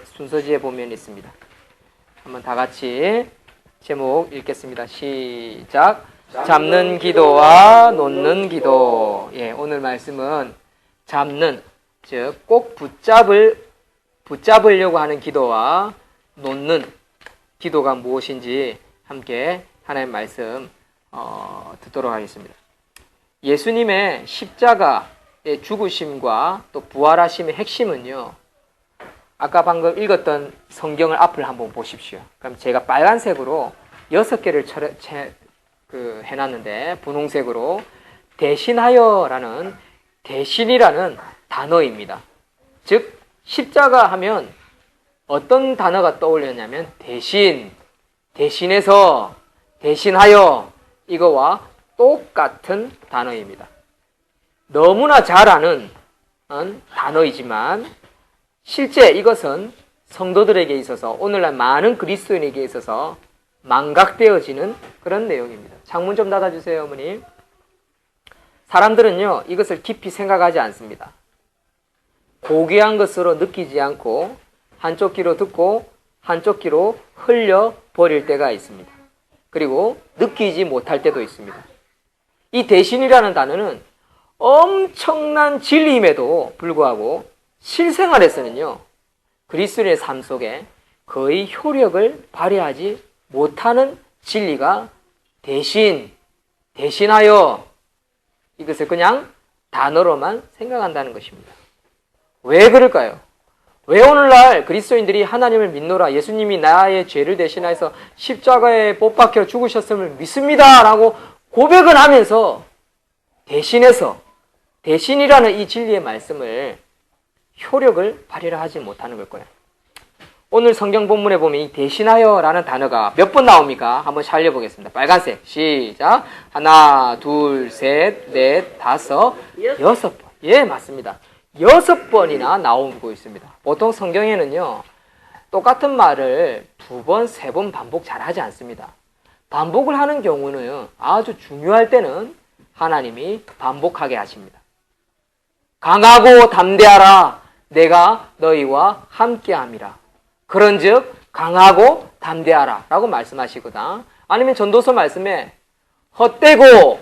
순서지에 보면 있습니다. 한번 다 같이 제목 읽겠습니다. 시작. 잡는 기도와 놓는 기도. 예, 오늘 말씀은 잡는, 즉 꼭 붙잡으려고 하는 기도와 놓는 기도가 무엇인지 함께 하나님 말씀 듣도록 하겠습니다. 예수님의 십자가의 죽으심과 또 부활하심의 핵심은요, 아까 방금 읽었던 성경을 앞을 한번 보십시오. 그럼 제가 빨간색으로 6개를 해놨는데, 분홍색으로 대신하여라는, 대신이라는 단어입니다. 즉 십자가 하면 어떤 단어가 떠올렸냐면 대신, 대신해서, 대신하여, 이거와 똑같은 단어입니다. 너무나 잘 아는 단어이지만 실제 이것은 성도들에게 있어서, 오늘날 많은 그리스도인에게 있어서 망각되어지는 그런 내용입니다. 창문 좀 닫아주세요, 어머니. 사람들은요, 이것을 깊이 생각하지 않습니다. 고귀한 것으로 느끼지 않고 한쪽 귀로 듣고 한쪽 귀로 흘려버릴 때가 있습니다. 그리고 느끼지 못할 때도 있습니다. 이 대신이라는 단어는 엄청난 진리임에도 불구하고 실생활에서는요, 그리스도인의 삶 속에 거의 효력을 발휘하지 못하는 진리가 대신, 대신하여, 이것을 그냥 단어로만 생각한다는 것입니다. 왜 그럴까요? 왜 오늘날 그리스도인들이 하나님을 믿노라, 예수님이 나의 죄를 대신하여서 십자가에 못 박혀 죽으셨음을 믿습니다 라고 고백은 하면서 대신해서, 대신이라는 이 진리의 말씀을 효력을 발휘하지 못하는 걸 거예요. 오늘 성경 본문에 보면 이 대신하여라는 단어가 몇 번 나옵니까? 한번 살려보겠습니다. 빨간색 시작. 하나, 둘, 셋, 넷, 다섯, 6번. 예, 맞습니다. 6번이나 나오고 있습니다. 보통 성경에는요, 똑같은 말을 2번, 3번 반복 잘 하지 않습니다. 반복을 하는 경우는 아주 중요할 때는 하나님이 반복하게 하십니다. 강하고 담대하라, 내가 너희와 함께함이라. 그런즉 강하고 담대하라 라고 말씀하시거나, 아니면 전도서 말씀에 헛되고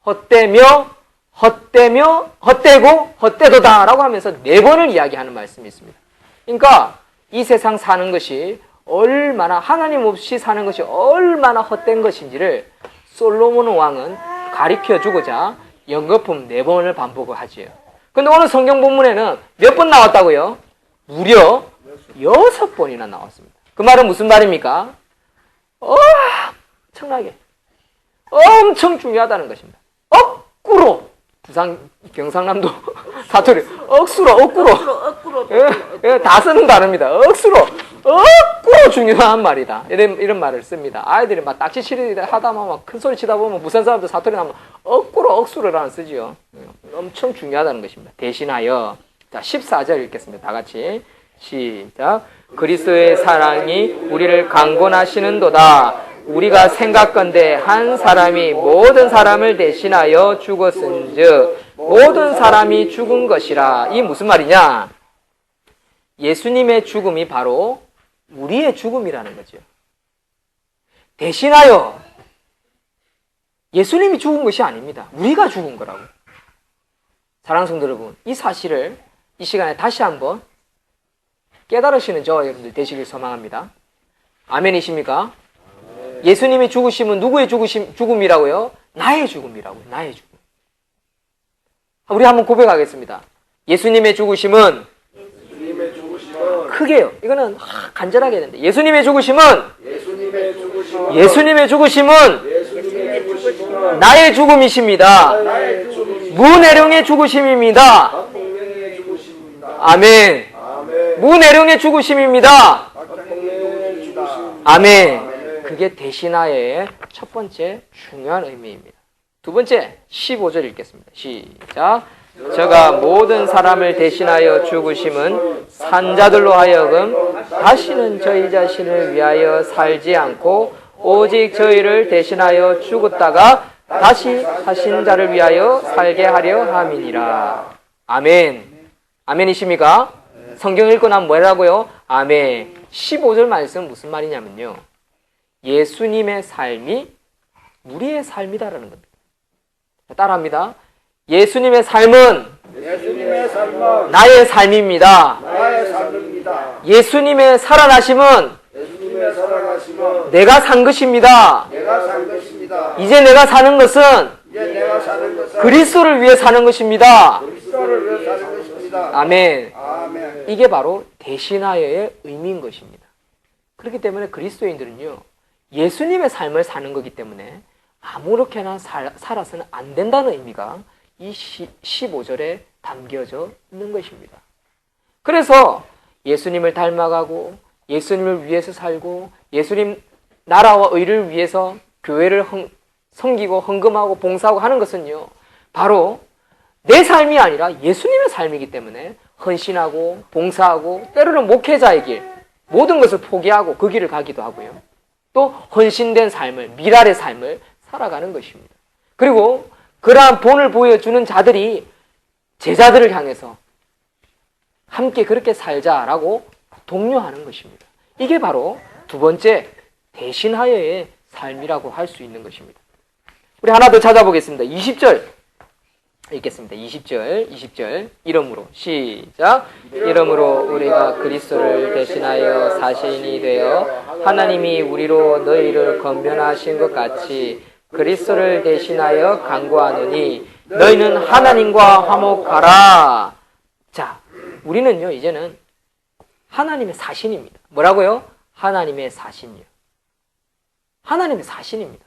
헛되며 헛되며 헛되고 헛되도다 라고 하면서 4번을 이야기하는 말씀이 있습니다. 그러니까 이 세상 사는 것이 얼마나, 하나님 없이 사는 것이 얼마나 헛된 것인지를 솔로몬 왕은 가르쳐 주고자 연거품 4번을 반복을 하지요. 근데 오늘 성경 본문에는 몇 번 나왔다고요? 무려 6번이나 나왔습니다. 그 말은 무슨 말입니까? 엄청나게, 엄청 중요하다는 것입니다. 억구로, 부산, 경상남도 사투리, 억수로. 예, 다 쓰는 단어입니다. 억수로 중요한 말이다. 이런 말을 씁니다. 아이들이 막 딱지치리 하다 막 큰 소리 치다 보면 부산 사람들 사투리 나면 억수로라는 쓰지요. 엄청 중요하다는 것입니다. 대신하여. 자, 14절 읽겠습니다. 다 같이 시작. 그리스도의 사랑이 우리를 강권하시는도다. 우리가 생각건대 한 사람이 모든 사람을 대신하여 죽었은즉 모든 사람이 죽은 것이라. 이 무슨 말이냐? 예수님의 죽음이 바로 우리의 죽음이라는 거죠. 대신하여, 예수님이 죽은 것이 아닙니다. 우리가 죽은 거라고. 사랑하는 성도 여러분, 이 사실을 이 시간에 다시 한번 깨달으시는 저와 여러분들 되시길 소망합니다. 아멘이십니까? 예수님이 죽으심은 누구의 죽음이라고요? 나의 죽음이라고요. 나의 죽음. 우리 한번 고백하겠습니다. 예수님의 죽으심은 크게요. 이거는 간절하게 해야 된다. 예수님의 죽으심은 나의 죽음이십니다. 무내령의 죽으심입니다. 아멘. 무내령의 죽으심입니다. 아멘. 그게 대신하여의 첫 번째 중요한 의미입니다. 두 번째, 15절 읽겠습니다. 시작. 저가 모든 사람을 대신하여 죽으심은 산자들로 하여금 다시는 저희 자신을 위하여 살지 않고 오직 저희를 대신하여 죽었다가 다시 사신 자를 위하여 살게 하려 함이니라. 아멘. 아멘이십니까? 성경 읽고 나면 뭐라고요? 아멘. 15절 말씀은 무슨 말이냐면요. 예수님의 삶이 우리의 삶이다라는 겁니다. 따라합니다. 예수님의 삶은 나의 삶입니다. 예수님의 살아나심은 내가 산 것입니다. 이제 내가 사는 것은 그리스도를 위해 사는 것입니다. 아멘. 이게 바로 대신하여의 의미인 것입니다. 그렇기 때문에 그리스도인들은요, 예수님의 삶을 사는 거기 때문에 아무렇게나 살아서는 안 된다는 의미가 이 15절에 담겨져 있는 것입니다. 그래서 예수님을 닮아가고 예수님을 위해서 살고 예수님 나라와 의를 위해서 교회를 섬기고 헌금하고 봉사하고 하는 것은요, 바로 내 삶이 아니라 예수님의 삶이기 때문에 헌신하고 봉사하고 때로는 목회자의 길, 모든 것을 포기하고 그 길을 가기도 하고요. 또 헌신된 삶을, 미랄의 삶을 살아가는 것입니다. 그리고 그러한 본을 보여주는 자들이 제자들을 향해서 함께 그렇게 살자라고 독려하는 것입니다. 이게 바로 두 번째 대신하여의 삶이라고 할 수 있는 것입니다. 우리 하나 더 찾아보겠습니다. 20절 읽겠습니다. 20절 이러므로 시작. 이러므로 우리가 그리스도를 대신하여 사신이 되어 하나님이 우리로 너희를 건면하신 것 같이 그리스도를 대신하여 간구하노니 너희는 하나님과 화목하라. 자, 우리는요 이제는 하나님의 사신입니다. 뭐라고요? 하나님의 사신이요. 하나님의 사신입니다.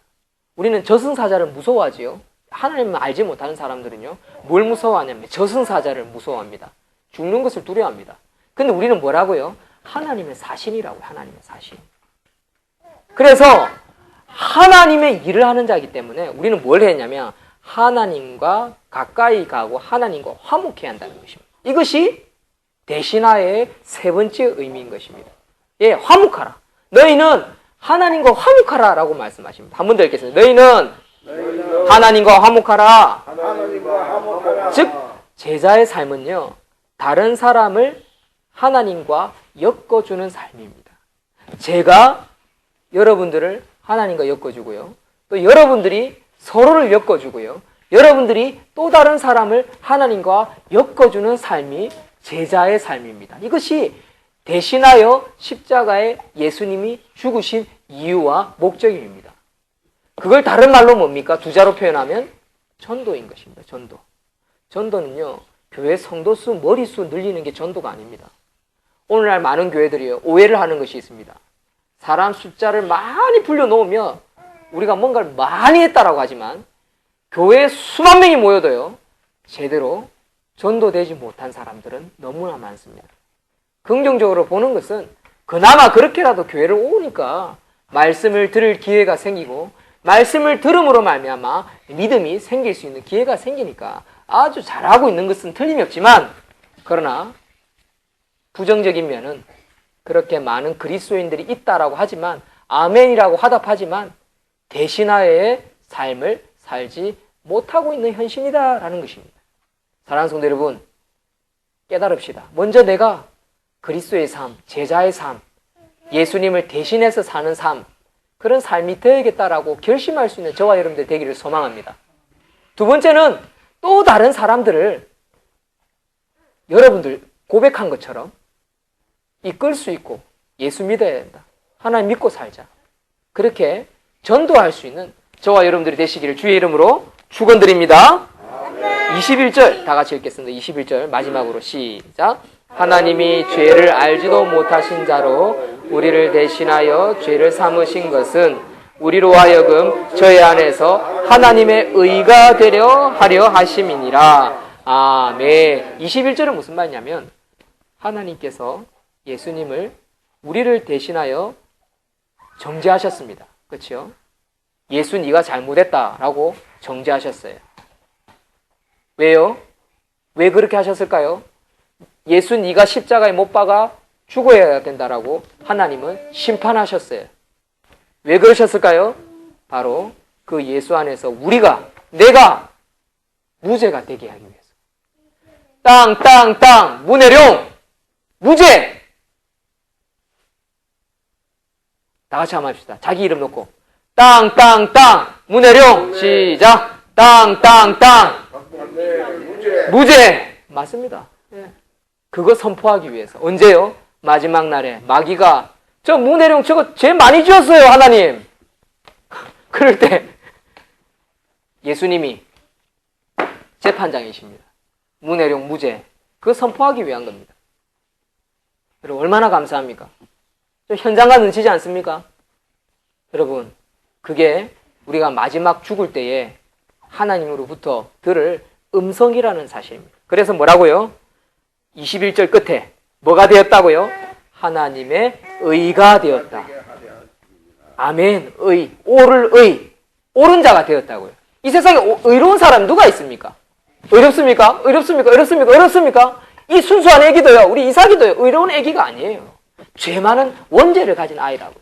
우리는 저승사자를 무서워하지요. 하나님을 알지 못하는 사람들은요, 뭘 무서워하냐면 저승사자를 무서워합니다. 죽는 것을 두려워합니다. 근데 우리는 뭐라고요? 하나님의 사신이라고요. 하나님의 사신. 그래서 하나님의 일을 하는 자이기 때문에 우리는 뭘 했냐면 하나님과 가까이 가고 하나님과 화목해야 한다는 것입니다. 이것이 대신하의 세 번째 의미인 것입니다. 예, 화목하라. 너희는 하나님과 화목하라라고 말씀하십니다. 한 번 더 읽겠습니다. 너희는 하나님과 화목하라. 즉 제자의 삶은요, 다른 사람을 하나님과 엮어주는 삶입니다. 제가 여러분들을 하나님과 엮어주고요, 또 여러분들이 서로를 엮어주고요, 여러분들이 또 다른 사람을 하나님과 엮어주는 삶이 제자의 삶입니다. 이것이 대신하여 십자가에 예수님이 죽으신 이유와 목적입니다. 그걸 다른 말로 뭡니까? 두 자로 표현하면 전도인 것입니다. 전도. 전도는요, 교회 성도수, 머리수 늘리는 게 전도가 아닙니다. 오늘날 많은 교회들이요, 오해를 하는 것이 있습니다. 사람 숫자를 많이 불려놓으면 우리가 뭔가를 많이 했다라고 하지만 교회에 수만 명이 모여도요, 제대로 전도되지 못한 사람들은 너무나 많습니다. 긍정적으로 보는 것은 그나마 그렇게라도 교회를 오니까 말씀을 들을 기회가 생기고 말씀을 들음으로 말미암아 믿음이 생길 수 있는 기회가 생기니까 아주 잘하고 있는 것은 틀림이 없지만, 그러나 부정적인 면은 그렇게 많은 그리스도인들이 있다라고 하지만, 아멘이라고 화답하지만 대신하여의 삶을 살지 못하고 있는 현실이다라는 것입니다. 사랑하는 성도 여러분, 깨달읍시다. 먼저 내가 그리스도의 삶, 제자의 삶, 예수님을 대신해서 사는 삶, 그런 삶이 되어야겠다라고 결심할 수 있는 저와 여러분들 되기를 소망합니다. 두 번째는 또 다른 사람들을 여러분들 고백한 것처럼 이끌 수 있고 예수 믿어야 된다. 하나님 믿고 살자. 그렇게 전도할 수 있는 저와 여러분들이 되시기를 주의 이름으로 축원드립니다. 21절 다 같이 읽겠습니다. 21절 마지막으로 시작. 하나님이 죄를 알지도 못하신 자로 우리를 대신하여 죄를 삼으신 것은 우리로 하여금 저희 안에서 하나님의 의가 되려 하려 하심이니라. 아멘. 21절은 무슨 말이냐면 하나님께서 예수님을 우리를 대신하여 정죄하셨습니다. 그렇죠? 예수 네가 잘못했다라고 정죄하셨어요. 왜요? 왜 그렇게 하셨을까요? 예수 네가 십자가에 못 박아 죽어야 된다라고 하나님은 심판하셨어요. 왜 그러셨을까요? 바로 그 예수 안에서 내가 무죄가 되게 하기 위해서. 땅, 문해룡, 무죄! 다 같이 한번 합시다. 자기 이름 놓고. 땅, 땅, 땅. 문혜룡. 시작. 땅, 땅, 땅. 무죄. 맞습니다. 예. 그거 선포하기 위해서. 언제요? 마지막 날에 마귀가 저 문혜룡 저거 죄 많이 지었어요, 하나님. 그럴 때 예수님이 재판장이십니다. 문혜룡 무죄. 그거 선포하기 위한 겁니다. 여러분 얼마나 감사합니까? 좀 현장감 넘치지 않습니까? 여러분 그게 우리가 마지막 죽을 때에 하나님으로부터 들을 음성이라는 사실입니다. 그래서 뭐라고요? 21절 끝에 뭐가 되었다고요? 하나님의 의가 되었다. 아멘. 의. 옳은 자가 되었다고요. 이 세상에 의로운 사람 누가 있습니까? 어렵습니까? 어렵습니까? 이 순수한 애기도요, 우리 이삭이도요, 의로운 애기가 아니에요. 죄 많은 원죄를 가진 아이라고요.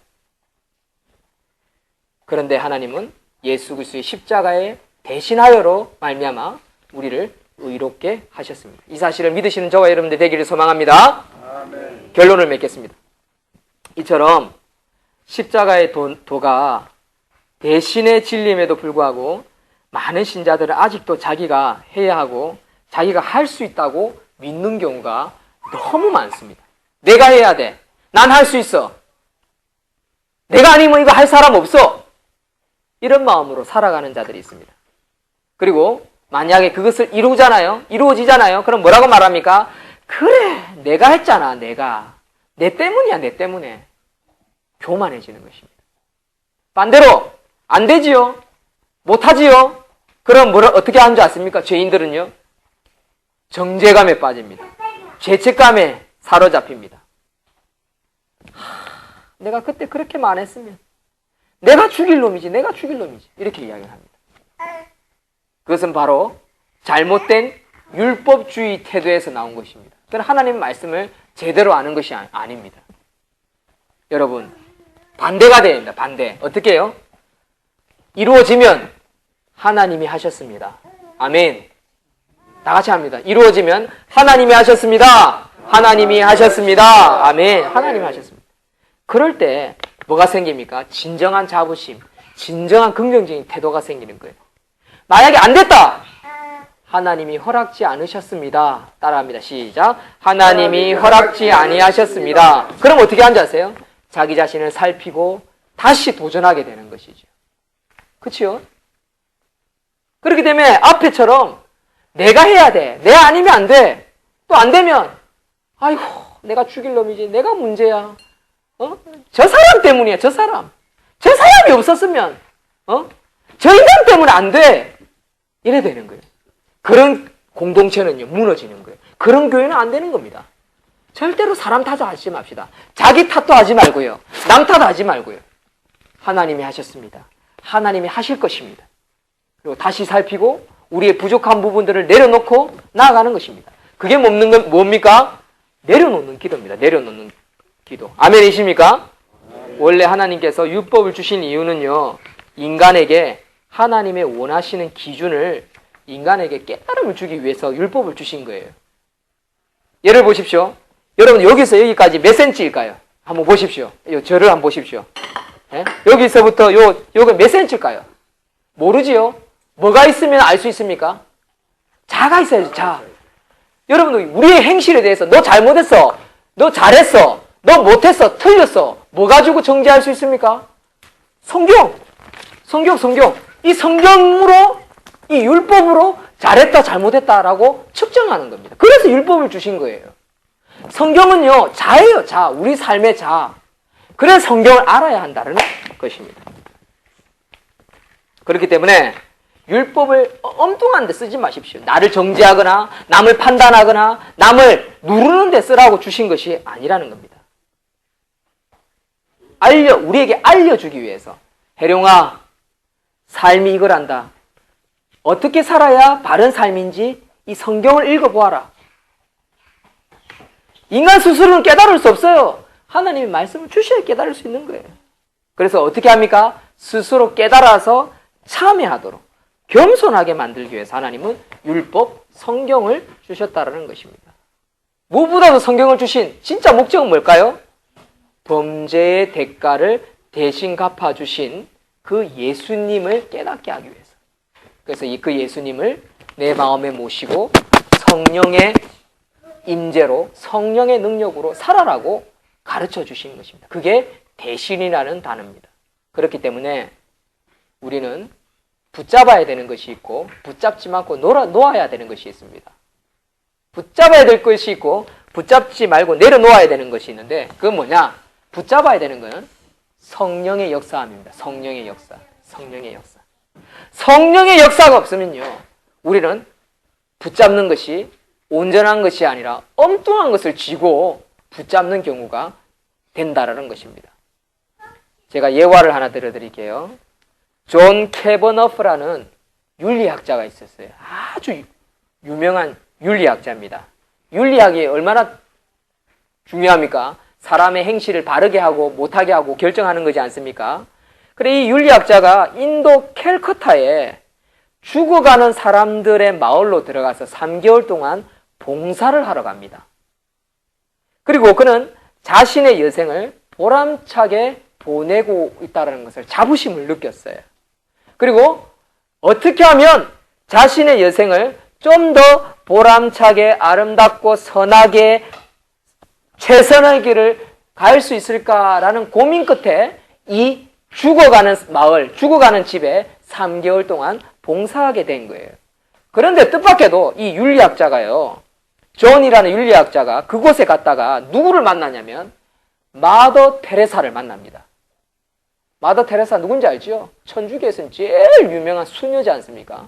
그런데 하나님은 예수 그리스도의 십자가에 대신하여로 말미암아 우리를 의롭게 하셨습니다. 이 사실을 믿으시는 저와 여러분들 되기를 소망합니다. 아멘. 결론을 맺겠습니다. 이처럼 십자가의 도가 대신의 진리임에도 불구하고 많은 신자들은 아직도 자기가 해야 하고 자기가 할 수 있다고 믿는 경우가 너무 많습니다. 내가 해야 돼. 난 할 수 있어. 내가 아니면 이거 할 사람 없어. 이런 마음으로 살아가는 자들이 있습니다. 그리고 만약에 그것을 이루어지잖아요. 그럼 뭐라고 말합니까? 그래, 내가 했잖아, 내가. 내 때문이야, 내 때문에. 교만해지는 것입니다. 반대로 안 되지요. 못하지요. 그럼 어떻게 하는 줄 아십니까? 죄인들은요. 정죄감에 빠집니다. 죄책감에 사로잡힙니다. 내가 그때 그렇게만 했으면 내가 죽일 놈이지. 이렇게 이야기를 합니다. 그것은 바로 잘못된 율법주의 태도에서 나온 것입니다. 그건 하나님 말씀을 제대로 아는 것이 아닙니다. 여러분, 반대가 됩니다. 반대. 어떻게 해요? 이루어지면 하나님이 하셨습니다. 아멘. 다 같이 합니다. 이루어지면 하나님이 하셨습니다. 하나님이 하셨습니다. 아멘. 하나님이 하셨습니다. 그럴 때 뭐가 생깁니까? 진정한 자부심, 진정한 긍정적인 태도가 생기는 거예요. 만약에 안 됐다! 하나님이 허락지 않으셨습니다. 따라합니다. 시작. 하나님이 허락지 아니하셨습니다. 그럼 어떻게 하는지 아세요? 자기 자신을 살피고 다시 도전하게 되는 것이죠. 그치요? 그렇기 때문에 앞에처럼 내가 해야 돼. 내 아니면 안 돼. 또 안 되면 아이고 내가 죽일 놈이지. 내가 문제야. 저 사람 때문이야. 저 사람이 없었으면 저 인간 때문에 안 돼. 이래 되는 거예요. 그런 공동체는요 무너지는 거예요. 그런 교회는 안 되는 겁니다. 절대로 사람 탓하지 맙시다. 자기 탓도 하지 말고요. 남 탓하지 말고요. 하나님이 하셨습니다. 하나님이 하실 것입니다. 그리고 다시 살피고 우리의 부족한 부분들을 내려놓고 나아가는 것입니다. 그게 뭡니까? 내려놓는 기도입니다. 내려놓는 기도. 아멘이십니까? 원래 하나님께서 율법을 주신 이유는요, 인간에게 하나님의 원하시는 기준을 인간에게 깨달음을 주기 위해서 율법을 주신 거예요. 예를 보십시오. 여러분 여기서 여기까지 몇 센치일까요? 한번 보십시오. 저를 한번 보십시오. 예? 여기서부터 요거 몇 센치일까요? 모르지요? 뭐가 있으면 알 수 있습니까? 자가 있어야지, 자. 여러분들 우리의 행실에 대해서 너 잘못했어, 너 잘했어, 너 못했어, 틀렸어, 뭐 가지고 정죄할 수 있습니까? 성경. 이 성경으로, 이 율법으로 잘했다 잘못했다라고 측정하는 겁니다. 그래서 율법을 주신 거예요. 성경은요 자예요. 자, 우리 삶의 자. 그래서 성경을 알아야 한다는 것입니다. 그렇기 때문에 율법을 엉뚱한 데 쓰지 마십시오. 나를 정죄하거나 남을 판단하거나 남을 누르는 데 쓰라고 주신 것이 아니라는 겁니다. 우리에게 알려주기 위해서. 혜룡아, 삶이 이거란다. 어떻게 살아야 바른 삶인지 이 성경을 읽어보아라. 인간 스스로는 깨달을 수 없어요. 하나님이 말씀을 주셔야 깨달을 수 있는 거예요. 그래서 어떻게 합니까? 스스로 깨달아서 참여하도록 겸손하게 만들기 위해서 하나님은 율법, 성경을 주셨다는 것입니다. 무엇보다도 성경을 주신 진짜 목적은 뭘까요? 범죄의 대가를 대신 갚아주신 그 예수님을 깨닫게 하기 위해서. 그래서 그 예수님을 내 마음에 모시고 성령의 임재로, 성령의 능력으로 살아라고 가르쳐 주시는 것입니다. 그게 대신이라는 단어입니다. 그렇기 때문에 우리는 붙잡아야 되는 것이 있고 붙잡지 말고 놓아야 되는 것이 있습니다. 붙잡아야 될 것이 있고 붙잡지 말고 내려놓아야 되는 것이 있는데, 그건 뭐냐? 붙잡아야 되는 것은 성령의 역사입니다. 성령의 역사. 성령의 역사. 성령의 역사가 없으면요, 우리는 붙잡는 것이 온전한 것이 아니라 엉뚱한 것을 쥐고 붙잡는 경우가 된다라는 것입니다. 제가 예화를 하나 들어드릴게요. 존 캐버너프라는 윤리학자가 있었어요. 아주 유명한 윤리학자입니다. 윤리학이 얼마나 중요합니까? 사람의 행실을 바르게 하고 못하게 하고 결정하는 거지 않습니까? 그래, 이 윤리학자가 인도 캘커타에 죽어가는 사람들의 마을로 들어가서 3개월 동안 봉사를 하러 갑니다. 그리고 그는 자신의 여생을 보람차게 보내고 있다는 것을 자부심을 느꼈어요. 그리고 어떻게 하면 자신의 여생을 좀 더 보람차게 아름답고 선하게 최선의 길을 갈 수 있을까라는 고민 끝에 이 죽어가는 마을, 죽어가는 집에 3개월 동안 봉사하게 된 거예요. 그런데 뜻밖에도 이 윤리학자가요, 존이라는 윤리학자가 그곳에 갔다가 누구를 만나냐면 마더 테레사를 만납니다. 마더 테레사 누군지 알죠? 천주교에서는 제일 유명한 수녀지 않습니까?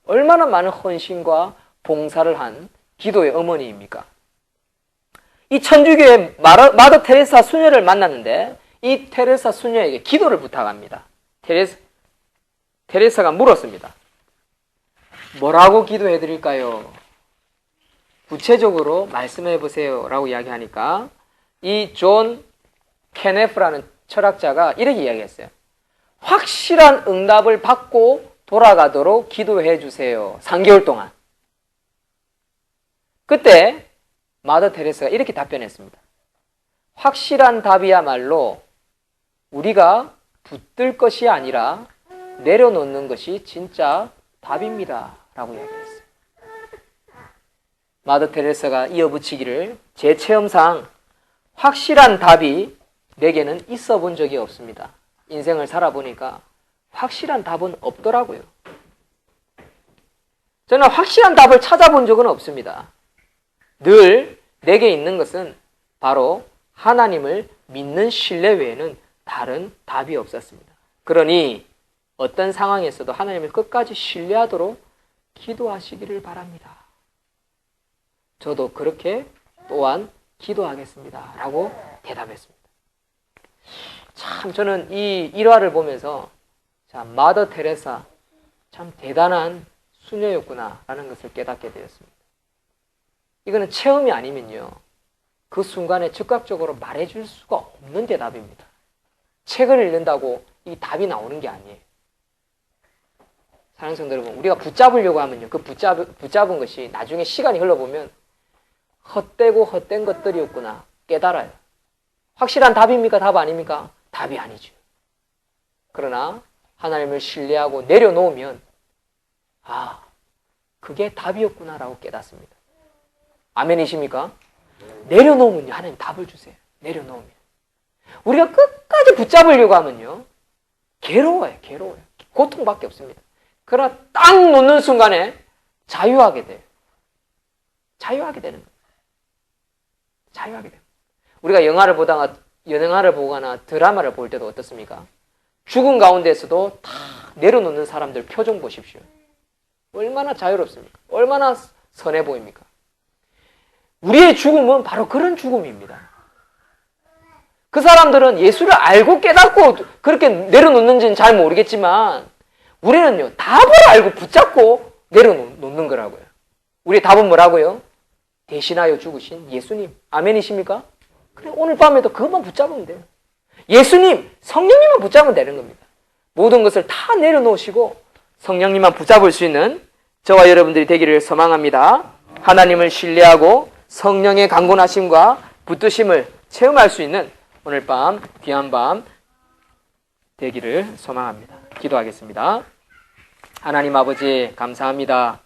얼마나 많은 헌신과 봉사를 한 기도의 어머니입니까? 이 천주교의 마더 테레사 수녀를 만났는데 이 테레사 수녀에게 기도를 부탁합니다. 테레사가 물었습니다. 뭐라고 기도해 드릴까요? 구체적으로 말씀해 보세요 라고 이야기하니까 이 존 케네프라는 철학자가 이렇게 이야기했어요. 확실한 응답을 받고 돌아가도록 기도해 주세요. 3개월 동안. 그때 마더 테레사가 이렇게 답변했습니다. 확실한 답이야말로 우리가 붙들 것이 아니라 내려놓는 것이 진짜 답입니다 라고 이야기했어요. 마더 테레사가 이어붙이기를, 제 체험상 확실한 답이 내게는 있어 본 적이 없습니다. 인생을 살아보니까 확실한 답은 없더라고요. 저는 확실한 답을 찾아본 적은 없습니다. 늘 내게 있는 것은 바로 하나님을 믿는 신뢰 외에는 다른 답이 없었습니다. 그러니 어떤 상황에서도 하나님을 끝까지 신뢰하도록 기도하시기를 바랍니다. 저도 그렇게 또한 기도하겠습니다 라고 대답했습니다. 참 저는 이 일화를 보면서 참 마더 테레사 참 대단한 수녀였구나 라는 것을 깨닫게 되었습니다. 이거는 체험이 아니면요, 그 순간에 즉각적으로 말해줄 수가 없는 대답입니다. 책을 읽는다고 이 답이 나오는 게 아니에요. 사랑하는 성도 여러분, 우리가 붙잡으려고 하면요, 그 붙잡은 것이 나중에 시간이 흘러보면 헛되고 헛된 것들이었구나 깨달아요. 확실한 답입니까? 답 아닙니까? 답이 아니죠. 그러나 하나님을 신뢰하고 내려놓으면 아, 그게 답이었구나라고 깨닫습니다. 아멘이십니까? 내려놓으면요, 하나님 답을 주세요. 내려놓으면. 우리가 끝까지 붙잡으려고 하면요, 괴로워요. 고통밖에 없습니다. 그러나 딱 놓는 순간에 자유하게 돼요. 자유하게 되는 거예요. 자유하게 돼요. 우리가 영화를 보거나 드라마를 볼 때도 어떻습니까? 죽음 가운데서도 다 내려놓는 사람들 표정 보십시오. 얼마나 자유롭습니까? 얼마나 선해 보입니까? 우리의 죽음은 바로 그런 죽음입니다. 그 사람들은 예수를 알고 깨닫고 그렇게 내려놓는지는 잘 모르겠지만 우리는요, 답을 알고 붙잡고 내려놓는 거라고요. 우리의 답은 뭐라고요? 대신하여 죽으신 예수님. 아멘이십니까? 그래, 오늘 밤에도 그것만 붙잡으면 돼요. 예수님, 성령님만 붙잡으면 되는 겁니다. 모든 것을 다 내려놓으시고 성령님만 붙잡을 수 있는 저와 여러분들이 되기를 소망합니다. 하나님을 신뢰하고 성령의 강권하심과 붙드심을 체험할 수 있는 오늘 밤 귀한 밤 되기를 소망합니다. 기도하겠습니다. 하나님 아버지 감사합니다.